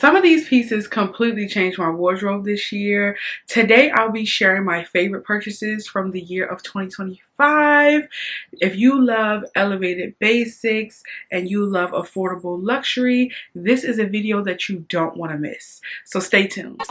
Some of these pieces completely changed my wardrobe this year. Today, I'll be sharing my favorite purchases from the year of 2025. If you love elevated basics and you love affordable luxury, this is a video that you don't want to miss. So stay tuned.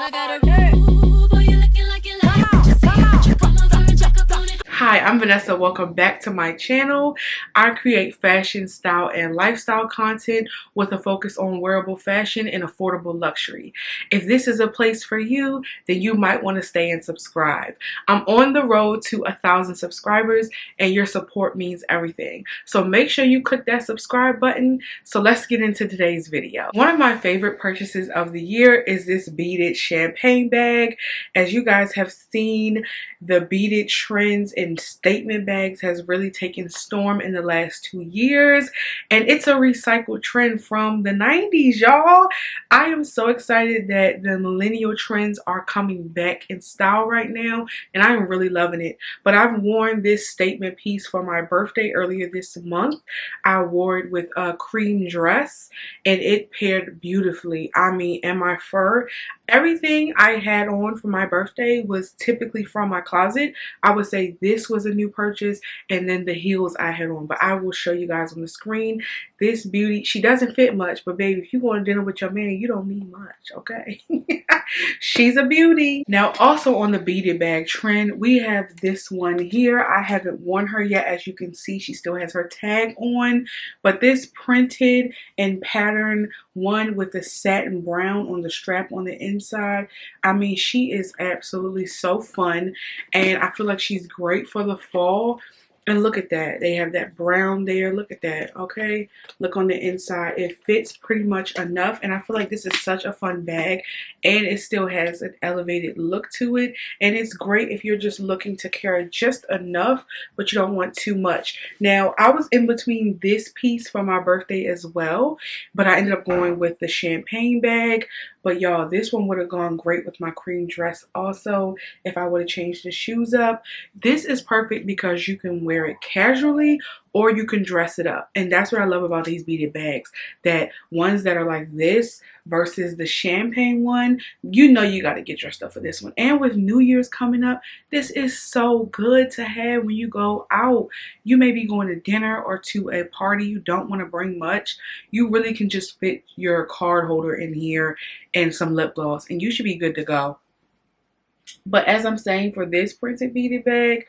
Hi, I'm Vanessa. Welcome back to my channel. I create fashion, style, and lifestyle content with a focus on wearable fashion and affordable luxury. If this is a place for you, then you might want to stay and subscribe. I'm on the road to 1,000 subscribers, and your support means everything. So make sure you click that subscribe button. So let's get into today's video. One of my favorite purchases of the year is this beaded champagne bag. As you guys have seen, the beaded trends in statement bags has really taken storm in the last 2 years, and it's a recycled trend from the 90s, y'all. I am so excited that the millennial trends are coming back in style right now, and I am really loving it. But I've worn this statement piece for my birthday earlier this month. I wore it with a cream dress, and it paired beautifully. I mean, and my fur, everything I had on for my birthday was typically from my closet. I would say this was a new purchase, and then the heels I had on, but I will show you guys on the screen. This beauty, she doesn't fit much, but baby, if you go to dinner with your man, you don't need much, okay? She's a beauty. Now, also on the beaded bag trend, we have this one here. I haven't worn her yet. As you can see, she still has her tag on, but this printed and pattern one with the satin brown on the strap on the inside, I mean, she is absolutely so fun, and I feel like she's great for the fall. And look at that. They have that brown there. Look at that. Okay. Look on the inside. It fits pretty much enough. And I feel like this is such a fun bag. And it still has an elevated look to it. And it's great if you're just looking to carry just enough, but you don't want too much. Now, I was in between this piece for my birthday as well, but I ended up going with the champagne bag. But y'all, this one would have gone great with my cream dress also if I would have changed the shoes up. This is perfect because you can wear it casually or you can dress it up. And that's what I love about these beaded bags. That ones that are like this versus the champagne one, you know you got to get your stuff for this one. And with New Year's coming up, this is so good to have when you go out. You may be going to dinner or to a party. You don't want to bring much. You really can just fit your card holder in here and some lip gloss, and you should be good to go. But as I'm saying, for this printed beaded bag,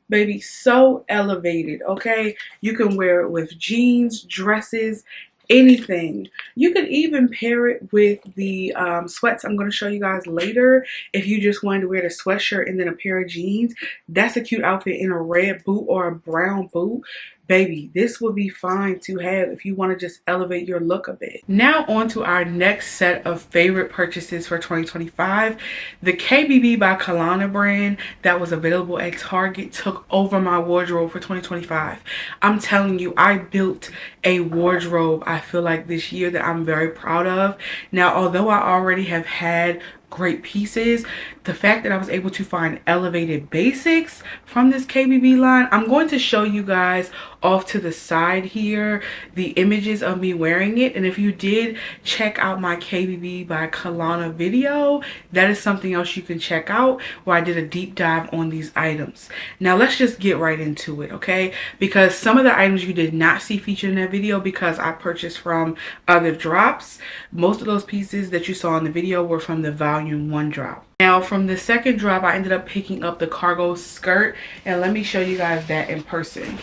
baby, so elevated, okay? You can wear it with jeans, dresses, anything. You could even pair it with the sweats I'm going to show you guys later. If you just wanted to wear the sweatshirt and then a pair of jeans, that's a cute outfit in a red boot or a brown boot. Baby, this would be fine to have if you want to just elevate your look a bit. Now on to our next set of favorite purchases for 2025. The KBB by Kahlana brand that was available at Target took over my wardrobe for 2025. I'm telling you, I built a wardrobe, I feel like, this year that I'm very proud of. Now, although I already have had great pieces, the fact that I was able to find elevated basics from this KBB line, I'm going to show you guys off to the side here the images of me wearing it. And if you did check out my KBB by Kahlana video, that is something else you can check out where I did a deep dive on these items. Now let's just get right into it, okay? Because some of the items you did not see featured in that video because I purchased from other drops. Most of those pieces that you saw in the video were from the volume 1 drop. Now from the second drop, I ended up picking up the cargo skirt, and let me show you guys that in person.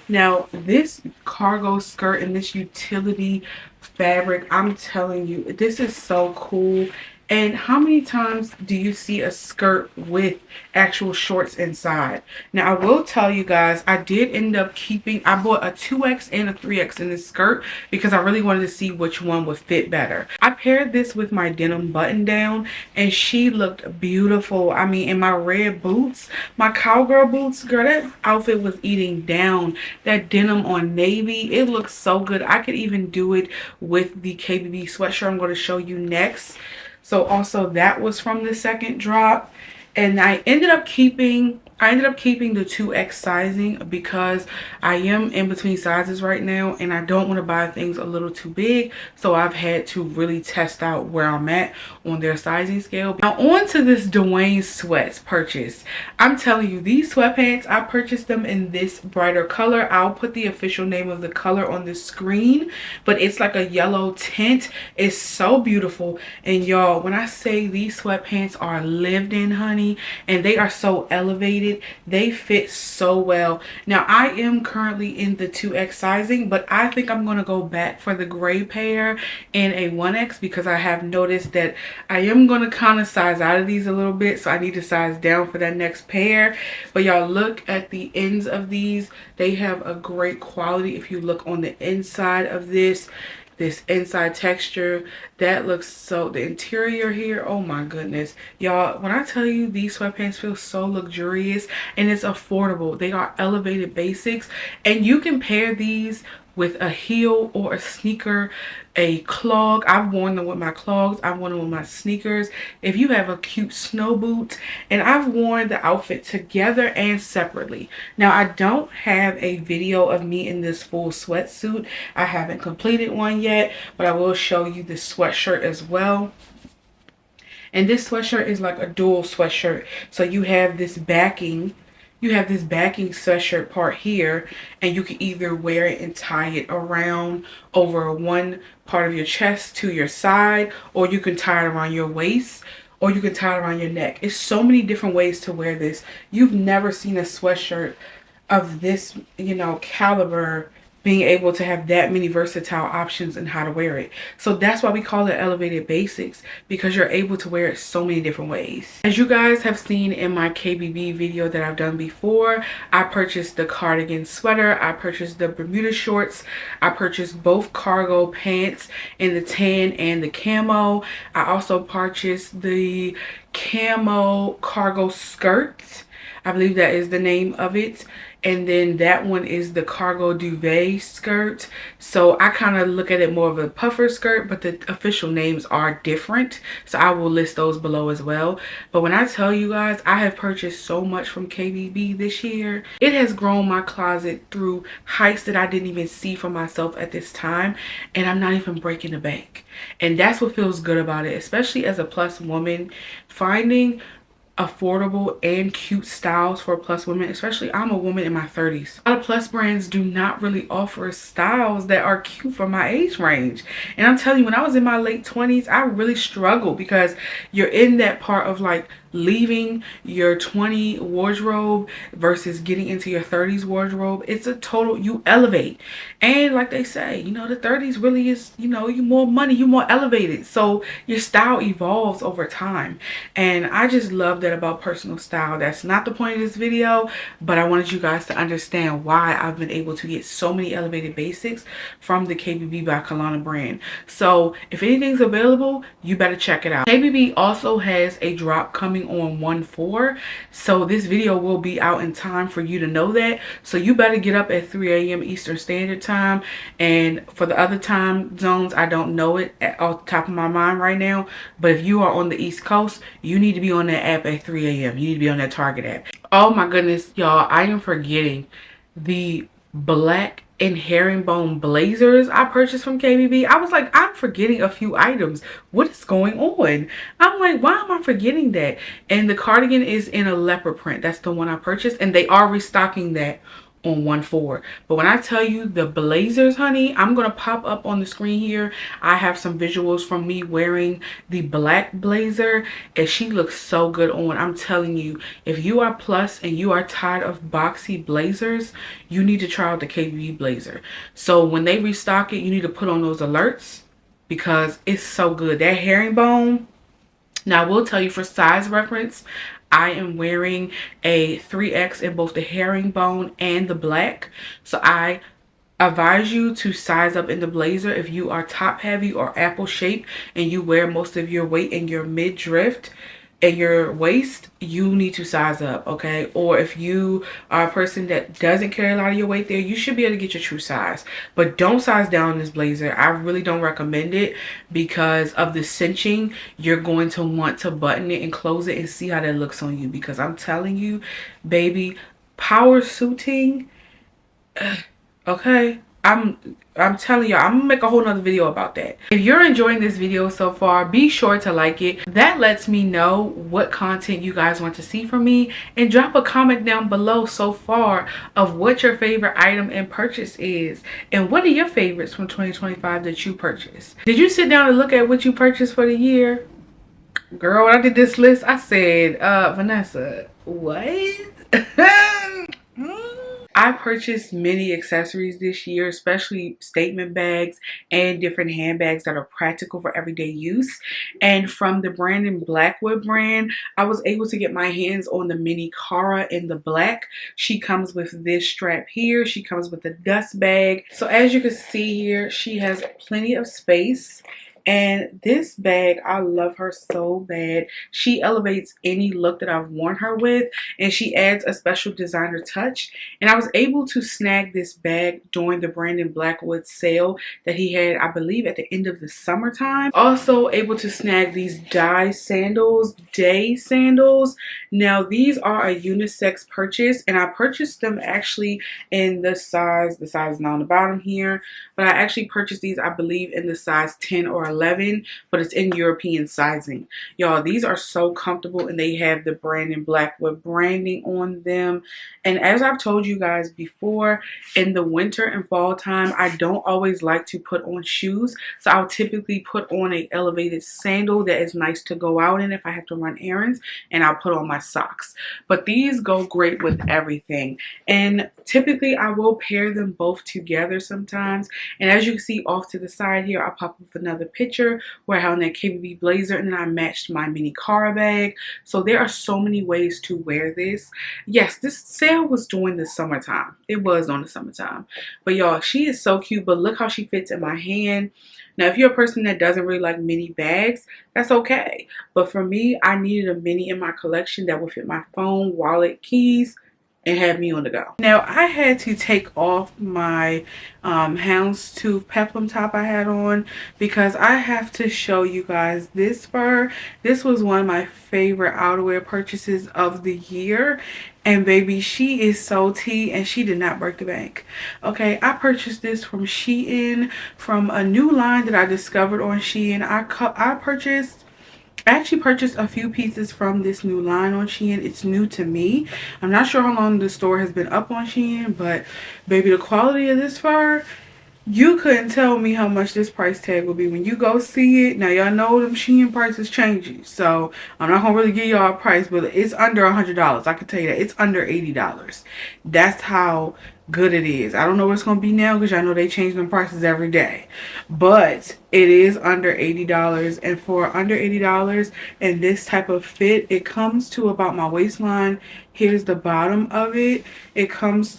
Now this cargo skirt and this utility fabric, I'm telling you, this is so cool. And how many times do you see a skirt with actual shorts inside? Now, I will tell you guys, I did end up keeping, I bought a 2X and a 3X in this skirt because I really wanted to see which one would fit better. I paired this with my denim button down and she looked beautiful. I mean, in my red boots, my cowgirl boots, girl, that outfit was eating down. That denim on navy, it looks so good. I could even do it with the KBB sweatshirt I'm going to show you next. So also that was from the second drop. And I ended up keeping I ended up keeping the 2X sizing because I am in between sizes right now and I don't want to buy things a little too big. So I've had to really test out where I'm at on their sizing scale. Now on to this Dwayne sweats purchase. I'm telling you, these sweatpants, I purchased them in this brighter color. I'll put the official name of the color on the screen, but it's like a yellow tint. It's so beautiful. And y'all, when I say these sweatpants are lived in, honey, and they are so elevated, they fit so well. Now I am currently in the 2X sizing, but I think I'm going to go back for the gray pair in a 1X because I have noticed that I am going to kind of size out of these a little bit, so I need to size down for that next pair. But y'all, look at the ends of these. They have a great quality. If you look on the inside of this inside texture, that looks so, the interior here, oh my goodness, y'all, when I tell you these sweatpants feel so luxurious and it's affordable. They are elevated basics, and you can pair these with a heel or a sneaker, a clog. I've worn them with my clogs, I've worn them with my sneakers. If you have a cute snow boot, and I've worn the outfit together and separately. Now I don't have a video of me in this full sweatsuit. I haven't completed one yet, but I will show you the sweatshirt as well. And this sweatshirt is like a dual sweatshirt. So you have this backing. You have this backing sweatshirt part here, and you can either wear it and tie it around over one part of your chest to your side, or you can tie it around your waist, or you can tie it around your neck. It's so many different ways to wear this. You've never seen a sweatshirt of this, you know, caliber being able to have that many versatile options in how to wear it. So that's why we call it elevated basics, because you're able to wear it so many different ways. As you guys have seen in my KBB video that I've done before, I purchased the cardigan sweater, I purchased the Bermuda shorts, I purchased both cargo pants in the tan and the camo. I also purchased the camo cargo skirt. I believe that is the name of it. And then that one is the cargo duvet skirt. So I kind of look at it more of a puffer skirt, but the official names are different. So I will list those below as well. But when I tell you guys, I have purchased so much from KBB this year. It has grown my closet through heights that I didn't even see for myself at this time. And I'm not even breaking the bank. And that's what feels good about it, especially as a plus woman, finding affordable and cute styles for plus women. Especially, I'm a woman in my 30s. A lot of plus brands do not really offer styles that are cute for my age range. And I'm telling you, when I was in my late 20s, I really struggled, because you're in that part of like leaving your 20 wardrobe versus getting into your 30s wardrobe. It's a total, you elevate. And like they say, you know, the 30s really is, you know, you more money, you more elevated. So your style evolves over time. And I just love that about personal style. That's not the point of this video, but I wanted you guys to understand why I've been able to get so many elevated basics from the KBB by Kahlana brand. So if anything's available, you better check it out. KBB also has a drop coming on 1/4, so this video will be out in time for you to know that. So you better get up at 3 a.m. Eastern Standard Time. And for the other time zones, I don't know it off the top of my mind right now, but if you are on the East Coast, you need to be on that app at 3 a.m. You need to be on that Target app. Oh my goodness, y'all, I am forgetting the black and herringbone blazers I purchased from KBB. I was like, I'm forgetting a few items. What is going on? I'm like, why am I forgetting that? And the cardigan is in a leopard print. That's the one I purchased, and they are restocking that on 1/4. But when I tell you the blazers, honey, I'm gonna pop up on the screen here. I have some visuals from me wearing the black blazer, and she looks so good on. I'm telling you, if you are plus and you are tired of boxy blazers, you need to try out the KBB blazer. So when they restock it, you need to put on those alerts, because it's so good. That herringbone. Now I will tell you, for size reference, I am wearing a 3X in both the herringbone and the black. So I advise you to size up in the blazer if you are top heavy or apple shape and you wear most of your weight in your mid drift. and your waist, you need to size up, okay? Or if you are a person that doesn't carry a lot of your weight there, you should be able to get your true size. But don't size down in this blazer. I really don't recommend it because of the cinching. You're going to want to button it and close it and see how that looks on you, because I'm telling you, baby, power suiting, okay, I'm telling y'all, I'm gonna make a whole nother video about that. If you're enjoying this video so far, be sure to like it. That lets me know what content you guys want to see from me, and drop a comment down below so far of what your favorite item and purchase is, and what are your favorites from 2025 that you purchased. Did you sit down and look at what you purchased for the year? Girl, when I did this list, I said, Vanessa, what? I purchased many accessories this year, especially statement bags and different handbags that are practical for everyday use. And from the Blackwood brand, I was able to get my hands on the mini Cara in the black. She comes with this strap here. She comes with a dust bag. So as you can see here, she has plenty of space. And this bag, I love her so bad. She elevates any look that I've worn her with, and she adds a special designer touch. And I was able to snag this bag during the Blackwood sale that he had, I believe, at the end of the summertime. Also able to snag these day sandals. Now these are a unisex purchase, and I purchased them actually in the size is not on the bottom here, but I actually purchased these, I believe, in the size 10 or 11, but it's in European sizing. Y'all, these are so comfortable, and they have the Blackwood branding on them. And as I've told you guys before, in the winter and fall time, I don't always like to put on shoes, so I'll typically put on a elevated sandal that is nice to go out in if I have to run errands, and I'll put on my socks. But these go great with everything, and typically I will pair them both together sometimes. And as you can see off to the side here, I'll pop up another picture where I had on that KBB blazer, and then I matched my mini Cara bag. So there are so many ways to wear this. Yes, this sale was during the summertime. It was on the summertime. But y'all, she is so cute, but look how she fits in my hand. Now, if you're a person that doesn't really like mini bags, that's okay. But for me, I needed a mini in my collection that would fit my phone, wallet, keys, and have me on the go. Now, I had to take off my houndstooth peplum top I had on because I have to show you guys this fur. This was one of my favorite outerwear purchases of the year. And baby, she is so tea, and she did not break the bank. Okay, I purchased this from Shein, from a new line that I discovered on Shein. I actually purchased a few pieces from this new line on Shein. It's new to me. I'm not sure how long the store has been up on Shein, but baby, the quality of this fur, you couldn't tell me how much this price tag will be when you go see it. Now, y'all know them Shein prices changing, so I'm not gonna really give y'all a price, but it's under $100. I can tell you that. It's under $80. That's how good it is. I don't know what it's gonna be now because I know they change them prices every day, but it is under $80. And for under $80 and this type of fit, it comes to about my waistline. Here's the bottom of it. It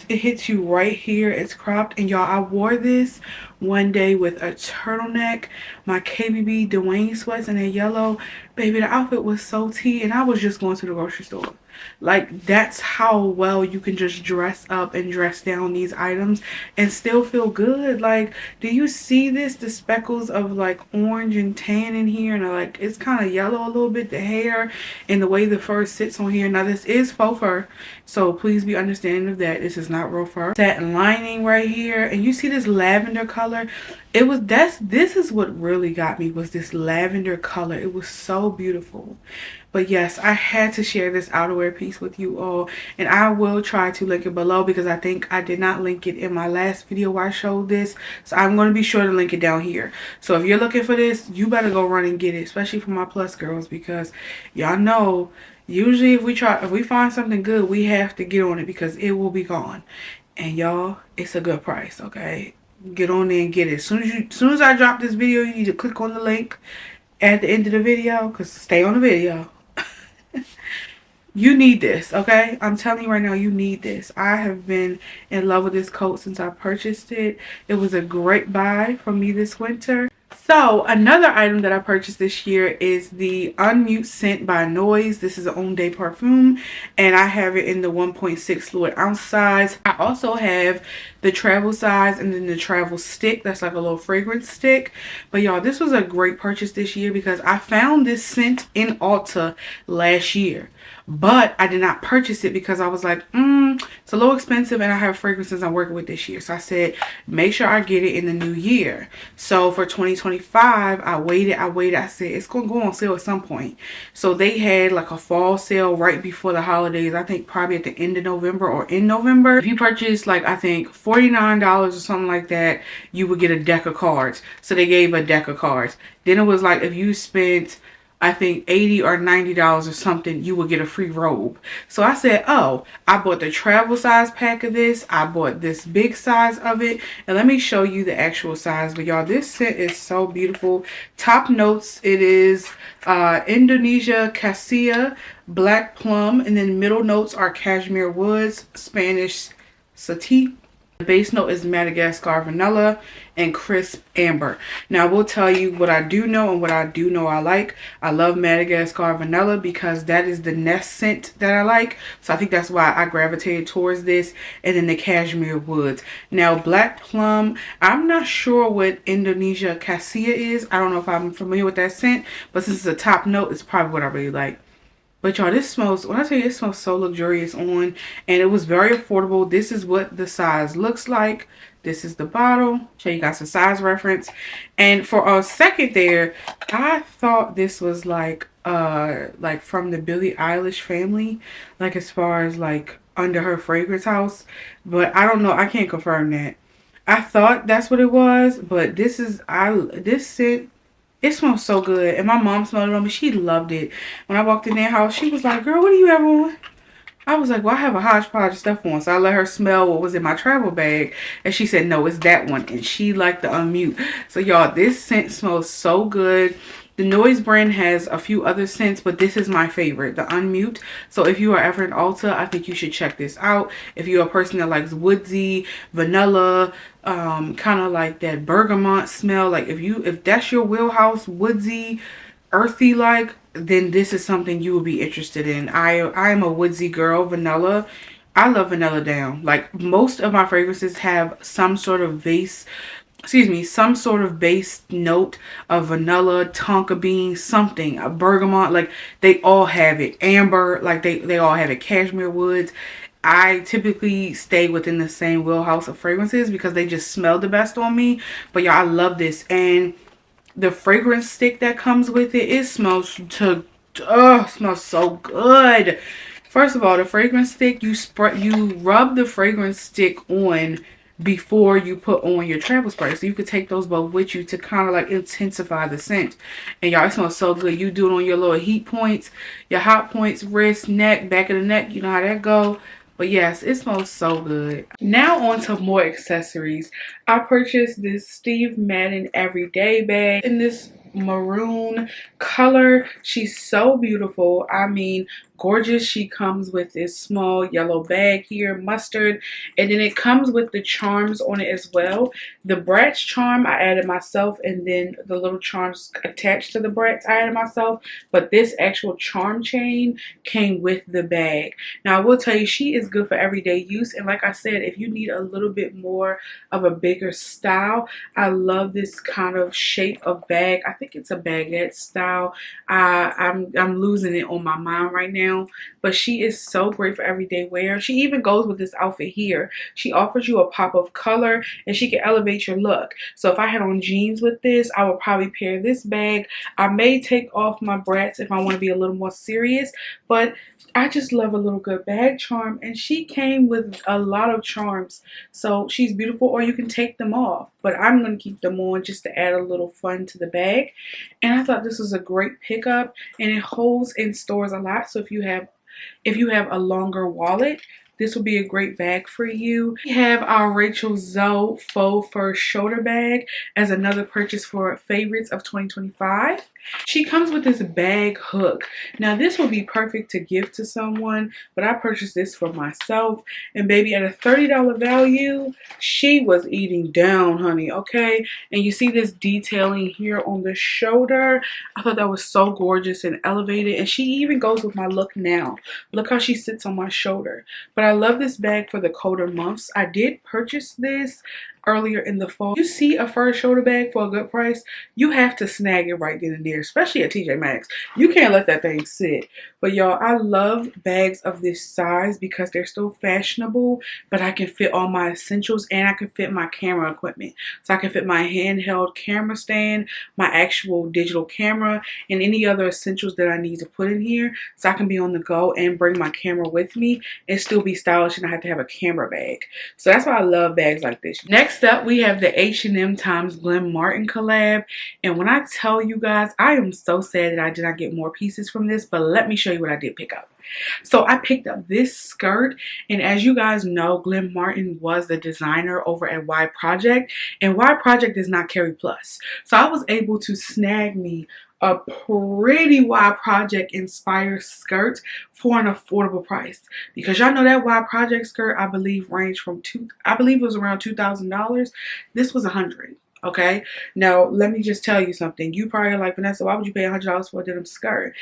hits you right here. It's cropped, and y'all, I wore this one day with a turtleneck, my KBB Dwayne sweats in a yellow. Baby, the outfit was so tea, and I was just going to the grocery store. Like, that's how well you can just dress up and dress down these items and still feel good. Like, do you see this? The speckles of like orange and tan in here, and like it's kind of yellow a little bit, the hair and the way the fur sits on here. Now, this is faux fur, so please be understanding of that. This is not real fur. Satin lining right here, and you see this lavender color. This is what really got me, was this lavender color. It was so beautiful. But yes, I had to share this outerwear piece with you all, and I will try to link it below because I think I did not link it in my last video where I showed this. So I'm going to be sure to link it down here. So if you're looking for this, you better go run and get it, especially for my plus girls, because y'all know usually if we find something good, we have to get on it because it will be gone. And y'all, it's a good price, okay? Get on there and get it. As soon as I drop this video, you need to click on the link at the end of the video, because stay on the video. You need this, okay? I'm telling you right now, you need this. I have been in love with this coat since I purchased it. It was a great buy for me this winter. So another item that I purchased this year is the Unmute Scent by Noise. This is an Homme de Parfum, and I have it in the 1.6 fluid ounce size. I also have the travel size and then the travel stick. That's like a little fragrance stick. But y'all, this was a great purchase this year because I found this scent in Ulta last year. But I did not purchase it because I was like, it's a little expensive and I have fragrances I'm working with this year. So I said, make sure I get it in the new year. So for 2025, I waited. I said, it's going to go on sale at some point. So they had like a fall sale right before the holidays. I think probably at the end of November or in November. If you purchase like, I think $49 or something like that, you would get a deck of cards. So they gave a deck of cards. Then it was like if you spent, I think $80 or $90 or something, you will get a free robe. So I said, oh, I bought the travel size pack of this. I bought this big size of it. And let me show you the actual size. But y'all, this scent is so beautiful. Top notes, it is Indonesia Cassia, Black Plum. And then middle notes are Cashmere Woods, Spanish Satie. The base note is Madagascar Vanilla and Crisp Amber. Now, I will tell you what I do know and what I do know I like. I love Madagascar Vanilla because that is the nest scent that I like. So I think that's why I gravitated towards this. And then the Cashmere Woods. Now, Black Plum, I'm not sure what Indonesia Cassia is. I don't know if I'm familiar with that scent. But since it's a top note, it's probably what I really like. But y'all, this smells, when I tell you, it smells so luxurious on, and it was very affordable. This is what the size looks like. This is the bottle. Show you guys a size reference. And for a second there, I thought this was like from the Billie Eilish family, like as far as like under her fragrance house. But I don't know. I can't confirm that. I thought that's what it was, but this is, this scent, it smells so good. And my mom smelled it on me. She loved it. When I walked in their house, she was like, girl, what do you have on? I was like, well, I have a hodgepodge of stuff on. So I let her smell what was in my travel bag. And she said, no, it's that one. And she liked the Unmute. So y'all, this scent smells so good. The Noise brand has a few other scents, but this is my favorite, the Unmute. So if you are ever in Ulta, I think you should check this out. If you're a person that likes woodsy, vanilla, kind of like that bergamot smell, like if that's your wheelhouse, woodsy, earthy like, then this is something you will be interested in. I am a woodsy girl, vanilla. I love vanilla down. Like most of my fragrances have some sort of some sort of base note of vanilla, tonka bean, something, a bergamot, like they all have it. Amber, like they all have it. Cashmere Woods. I typically stay within the same wheelhouse of fragrances because they just smell the best on me. But y'all, I love this. And the fragrance stick that comes with it, it smells smells so good. First of all, the fragrance stick, you rub the fragrance stick on before you put on your travel spray. So you could take those both with you to kind of like intensify the scent. And y'all, it smells so good. You do it on your little heat points, your hot points, wrist, neck, back of the neck. You know how that go. But yes, it smells so good. Now on to more accessories. I purchased this Steve Madden Everyday bag in this maroon color. She's so beautiful. I mean, gorgeous. She comes with this small yellow bag here, mustard, and then it comes with the charms on it as well. The Bratz charm I added myself, and then the little charms attached to the Bratz I added myself, but this actual charm chain came with the bag. Now I will tell you, she is good for everyday use, and like I said, if you need a little bit more of a bigger style, I love this kind of shape of bag. I think it's a baguette style. I'm losing it on my mind right now. But she is so great for everyday wear. She even goes with this outfit here. She offers you a pop of color and she can elevate your look. So if I had on jeans with this, I would probably pair this bag. I may take off my Bratz if I want to be a little more serious, but I just love a little good bag charm, and she came with a lot of charms. So she's beautiful, or you can take them off, but I'm going to keep them on just to add a little fun to the bag. And I thought this was a great pickup, and it holds and stores a lot. So if you have a longer wallet, this will be a great bag for you. We have our Rachel Zoe faux fur shoulder bag as another purchase for favorites of 2025. She comes with this bag hook. Now this will be perfect to give to someone, but I purchased this for myself, and baby, at a $30 value, she was eating down, honey, okay? And you see this detailing here on the shoulder. I thought that was so gorgeous and elevated, and she even goes with my look now. Look how she sits on my shoulder. But I love this bag for the colder months. I did purchase this earlier in the fall. You see a fur shoulder bag for a good price, you have to snag it right then and there, especially at TJ Maxx. You can't let that thing sit. But y'all, I love bags of this size because they're still fashionable, but I can fit all my essentials and I can fit my camera equipment. So I can fit my handheld camera stand, my actual digital camera, and any other essentials that I need to put in here, so I can be on the go and bring my camera with me and still be stylish and I have to have a camera bag. So that's why I love bags like this. Next up, we have the H&M times Glenn Martens collab. And when I tell you guys, I am so sad that I did not get more pieces from this, but let me show you what I did pick up. So I picked up this skirt, and as you guys know, Glenn Martens was the designer over at Y Project, and Y Project does not carry plus. So I was able to snag me a pretty Y Project inspired skirt for an affordable price, because y'all know that Y Project skirt I believe ranged from it was around $2,000. This was $100. Okay, now let me just tell you something. You probably are like, Vanessa, why would you pay $100 for a denim skirt?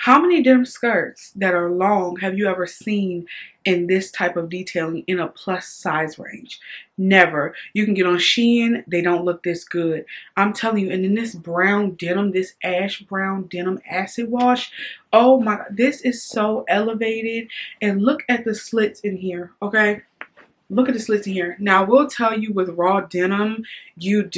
How many denim skirts that are long have you ever seen in this type of detailing in a plus size range? Never. You can get on Shein, they don't look this good. I'm telling you, and in this brown denim, this ash brown denim acid wash, oh my God, this is so elevated. And look at the slits in here, okay? Look at the slits in here. Now, I will tell you, with raw denim, you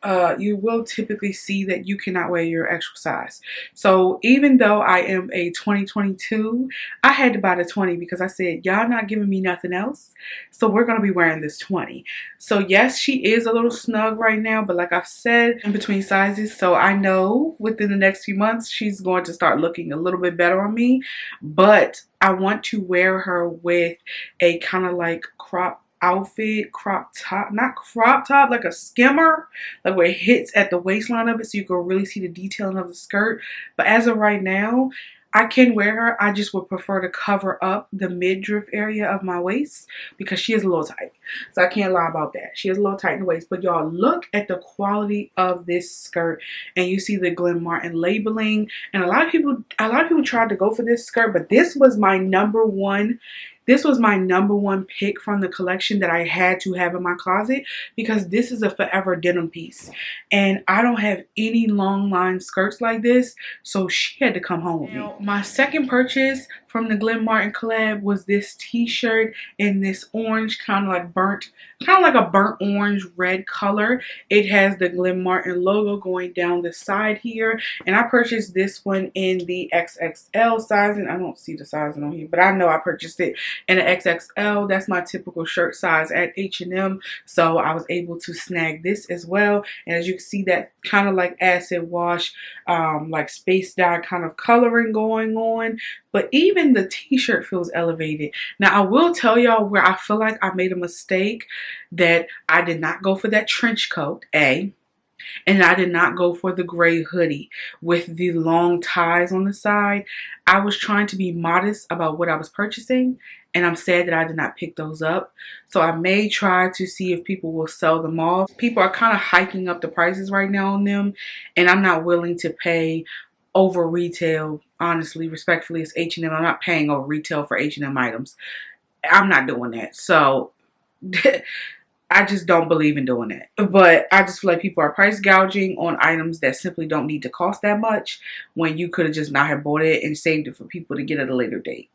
will typically see that you cannot wear your actual size. So even though I am a 2022, I had to buy the 20 because I said, y'all not giving me nothing else, so we're going to be wearing this 20. So yes, she is a little snug right now, but like I've said, in between sizes, so I know within the next few months, she's going to start looking a little bit better on me. But I want to wear her with a kind of like crop outfit, crop top, not crop top, like a skimmer, like where it hits at the waistline of it so you can really see the detailing of the skirt. But as of right now, I can wear her. I just would prefer to cover up the midriff area of my waist because she is a little tight. So I can't lie about that. She is a little tight in the waist. But y'all, look at the quality of this skirt, and you see the Glenn Martens labeling. And a lot of people tried to go for this skirt, but this was my number one. This was my number one pick from the collection that I had to have in my closet, because this is a forever denim piece. And I don't have any long line skirts like this, so she had to come home with me. My second purchase from the Glenn Martens collab was this t-shirt in this orange, kind of like a burnt orange red color. It has the Glenn Martens logo going down the side here, and I purchased this one in the XXL size, and I don't see the sizing on here, but I know I purchased it in an XXL. That's my typical shirt size at H&M, so I was able to snag this as well. And as you can see, that kind of like acid wash, like space dye kind of coloring going on. But even the t-shirt feels elevated. Now, I will tell y'all where I feel like I made a mistake, that I did not go for that trench coat, A. And I did not go for the gray hoodie with the long ties on the side. I was trying to be modest about what I was purchasing, and I'm sad that I did not pick those up. So I may try to see if people will sell them off. People are kind of hiking up the prices right now on them, and I'm not willing to pay over retail. Honestly, respectfully, it's H&M. I'm not paying over retail for H&M items. I'm not doing that. So I just don't believe in doing that. But I just feel like people are price gouging on items that simply don't need to cost that much, when you could have just not have bought it and saved it for people to get at a later date.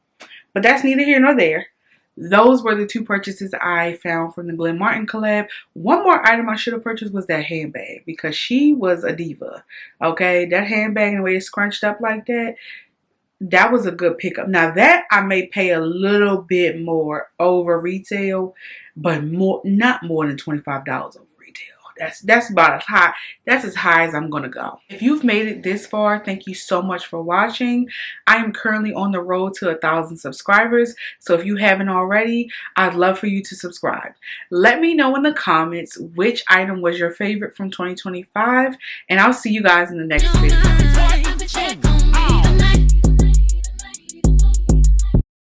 But that's neither here nor there. Those were the two purchases I found from the Glenn Martens collab. One more item I should have purchased was that handbag, because she was a diva. Okay, that handbag and the way it's scrunched up like that, that was a good pickup. Now that I may pay a little bit more over retail, but not more than $25 over retail. That's about as high as I'm gonna go. If you've made it this far, thank you so much for watching. I am currently on the road to 1,000 subscribers, so if you haven't already, I'd love for you to subscribe. Let me know in the comments which item was your favorite from 2025, and I'll see you guys in the next video.